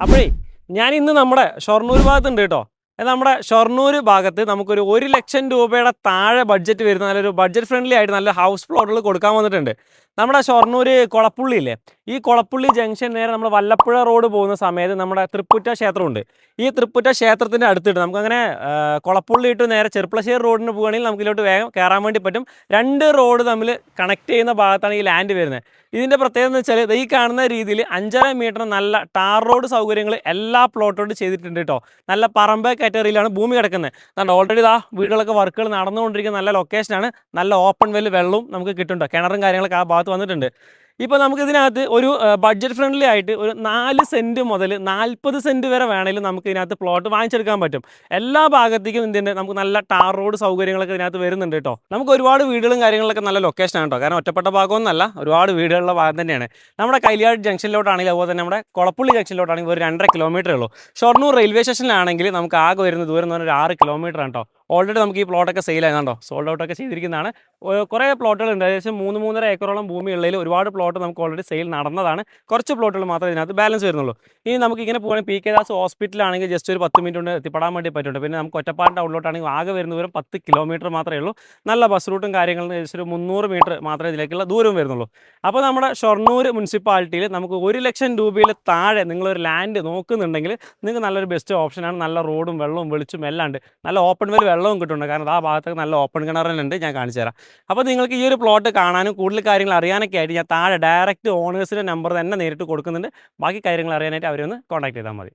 അപ്പോഴേ ഞാൻ ഇന്ന് നമ്മുടെ ഷൊർണൂർ ഭാഗത്തുണ്ട് കേട്ടോ. നമ്മുടെ ഷൊർണൂർ ഭാഗത്ത് നമുക്കൊരു 1,00,000 രൂപയുടെ താഴെ ബഡ്ജറ്റ് വരുന്ന നല്ലൊരു ബഡ്ജറ്റ് ഫ്രണ്ട്ലി ആയിട്ട് നല്ല ഹൗസ് പ്ലോട്ടുകൾ കൊടുക്കാൻ വന്നിട്ടുണ്ട്. നമ്മുടെ ഷൊർണൂർ കൊളപ്പുള്ളി ഇല്ലേ, ഈ കൊളപ്പുള്ളി ജംഗ്ഷൻ നേരെ നമ്മൾ വല്ലപ്പുഴ റോഡ് പോകുന്ന സമയത്ത് നമ്മുടെ തൃപ്പുറ്റ ക്ഷേത്രമുണ്ട്. ഈ തൃപ്പുറ്റ ക്ഷേത്രത്തിൻ്റെ അടുത്തിട്ട് നമുക്കങ്ങനെ കൊളപ്പുള്ളി ഇട്ട് നേരെ ചെർപ്പളശ്ശേരി റോഡിന് പോകുകയാണെങ്കിൽ നമുക്കിലോട്ട് വേഗം കയറാൻ വേണ്ടി പറ്റും. രണ്ട് റോഡ് തമ്മിൽ കണക്ട് ചെയ്യുന്ന ഭാഗത്താണ് ഈ ലാൻഡ് വരുന്നത്. ഇതിൻ്റെ പ്രത്യേകത എന്ന് വെച്ചാൽ ഈ കാണുന്ന രീതിയിൽ 5.5 മീറ്റർ നല്ല ടാർ റോഡ് സൗകര്യങ്ങൾ എല്ലാ പ്ലോട്ടോട് ചെയ്തിട്ടുണ്ട് കേട്ടോ. നല്ല പറമ്പ് കാറ്റഗറിയിലാണ് ഭൂമി കിടക്കുന്നത്. അതുകൊണ്ട് ഓൾറെഡി വീടുകളൊക്കെ വർക്കുകൾ നടന്നുകൊണ്ടിരിക്കുന്ന നല്ല ലൊക്കേഷനാണ്. നല്ല ഓപ്പൺ വെൽ വെള്ളവും നമുക്ക് കിട്ടുന്നുണ്ട്. കിണറും കാര്യങ്ങളൊക്കെ ആ ഭാഗത്ത് വന്നിട്ടുണ്ട്. ഇപ്പോൾ നമുക്കിതിനകത്ത് ഒരു ബഡ്ജറ്റ് ഫ്രണ്ട്ലി ആയിട്ട് ഒരു 4 സെൻറ്റ് മുതൽ 40 സെൻറ്റ് വരെ വേണമെങ്കിലും നമുക്ക് ഇതിനകത്ത് പ്ലോട്ട് വാങ്ങിച്ചെടുക്കാൻ പറ്റും. എല്ലാ ഭാഗത്തേക്കും ഇതിൻ്റെ നമുക്ക് നല്ല ടാർ റോഡ് സൗകര്യങ്ങളൊക്കെ ഇതിനകത്ത് വരുന്നുണ്ട് കേട്ടോ. നമുക്ക് ഒരുപാട് വീടുകളും കാര്യങ്ങളൊക്കെ നല്ല ലൊക്കേഷനാണ് കേട്ടോ. കാരണം ഒറ്റപ്പെട്ട ഭാഗമൊന്നുമല്ല, ഒരുപാട് വീടുകളുള്ള ഭാഗം തന്നെയാണ്. നമ്മുടെ കൈലിയാട് ജംഗ്ഷനിലോട്ടാണെങ്കിൽ അതുപോലെ തന്നെ നമ്മുടെ കൊളപ്പുള്ളി ജംഗ്ഷനിലോട്ടാണെങ്കിൽ ഒരു 2.5 കിലോമീറ്റർ ഉള്ളൂ. ഷൊർണൂർ റെയിൽവേ സ്റ്റേഷനിലാണെങ്കിൽ നമുക്ക് ആകെ വരുന്ന ദൂരം എന്ന് പറഞ്ഞാൽ ഒരു 6 കിലോമീറ്റർ ആണ് കേട്ടോ. ഓൾറെഡി നമുക്ക് ഈ പ്ലോട്ടൊക്കെ സെയിൽ ആയതുണ്ടോ, സോൾഡ് ഔട്ടൊക്കെ ചെയ്തിരിക്കുന്നതാണ്. കുറേ പ്ലോട്ടുകളുണ്ട്. ഏകദേശം 3-3.5 ഏക്കറോളം ഭൂമി ഉള്ളതിൽ ഒരുപാട് പ്ലോട്ട് നമുക്ക് ഓൾറെഡി സെയിൽ നടന്നതാണ്. കുറച്ച് പ്ലോട്ടുകൾ മാത്രമേ ഇതിനകത്ത് ബാലൻസ് വരുന്നുള്ളൂ. ഇനി നമുക്ക് ഇങ്ങനെ പോകുകയാണെങ്കിൽ പി.കെ. ദാസ് ഹോസ്പിറ്റലാണെങ്കിൽ ജസ്റ്റ് ഒരു 10 മിനിറ്റ് കൊണ്ട് എത്തിപ്പെടാൻ വേണ്ടി പറ്റുന്നുണ്ട്. പിന്നെ നമുക്ക് ഒറ്റപ്പാട് ടൗണിലോട്ടാണെങ്കിൽ ആകെ വരുന്ന ദൂരം 10 കിലോമീറ്റർ മാത്രമേ ഉള്ളൂ. നല്ല ബസ് റൂട്ടും കാര്യങ്ങളും ഏകദേശം ഒരു 300 മീറ്റർ മാത്രമേ ഇതിലേക്കുള്ള ദൂരം വരുന്നുള്ളൂ. അപ്പോൾ നമ്മുടെ ഷൊർണൂർ മുനിസിപ്പാലിറ്റിയിൽ നമുക്ക് 1,00,000 രൂപയിൽ താഴെ നിങ്ങളൊരു ലാൻഡ് നോക്കുന്നുണ്ടെങ്കിൽ നിങ്ങൾക്ക് നല്ലൊരു ബെസ്റ്റ് ഓപ്ഷനാണ്. നല്ല റോഡും വെള്ളവും വെളിച്ചും എല്ലാം ഉണ്ട്. നല്ല ഓപ്പൺ വെൽ വെള്ളവും കിട്ടുന്നുണ്ട്. കാരണം ആ ഭാഗത്തൊക്കെ നല്ല ഓപ്പൺ കിണറുണ്ട്. ഞാൻ കാണിച്ചു തരാം. അപ്പോൾ നിങ്ങൾക്ക് ഈ ഒരു പ്ലോട്ട് കാണാനും കൂടുതൽ കാര്യങ്ങൾ അറിയാനൊക്കെ ആയിട്ട് ഞാൻ താഴെ ഡയറക്റ്റ് ഓണേഴ്സിൻ്റെ നമ്പർ തന്നെ നേരിട്ട് കൊടുക്കുന്നുണ്ട്. ബാക്കി കാര്യങ്ങൾ അറിയാനായിട്ട് അവരൊന്ന് കോൺടാക്ട് ചെയ്താൽ മതി.